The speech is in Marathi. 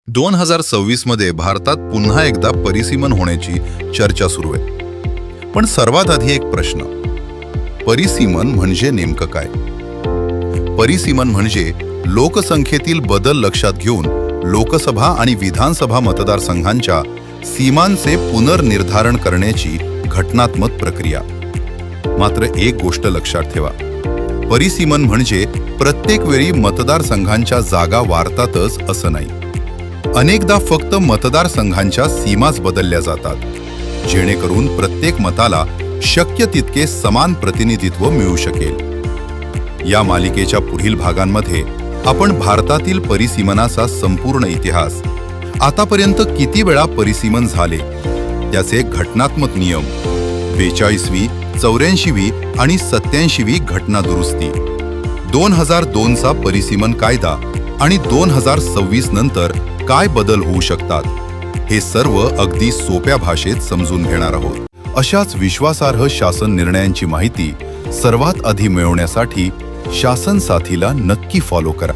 2026 मध्ये भारतात पुन्हा एकदा परिसीमन होण्याची चर्चा सुरू आहे. पण सर्वात आधी एक प्रश्न, परिसीमन म्हणजे नेमकं काय? परिसीमन म्हणजे लोकसंख्येतील बदल लक्षात घेऊन लोकसभा आणि विधानसभा मतदारसंघांच्या सीमांचे पुनर्निर्धारण करण्याची घटनात्मक प्रक्रिया. मात्र एक गोष्ट लक्षात ठेवा, परिसीमन म्हणजे प्रत्येक वेळी मतदारसंघांच्या जागा वाढतातच असं नाही. अनेकदा फक्त मतदारसंघांच्या सीमाच बदलल्या जातात, जेणेकरून प्रत्येक मताला शक्य तितके समान प्रतिनिधित्व मिळू शकेल. या मालिकेच्या पुढील भागांमध्ये आपण भारतातील परिसीमनाचा संपूर्ण इतिहास, आतापर्यंत किती वेळा परिसीमन झाले, त्याचे घटनात्मक नियम, 42वी, 84वी आणि 87वी घटना दुरुस्ती, 2002चा परिसीमन कायदा आणि 2026 नंतर काय बदल होऊ शकतात, हे सर्व अगदी सोप्या भाषेत समजून घेणार आहोत. अशाच विश्वासार्ह शासन निर्णयांची माहिती सर्वात आधी मिळवण्यासाठी शासन साथीला नक्की फॉलो करा.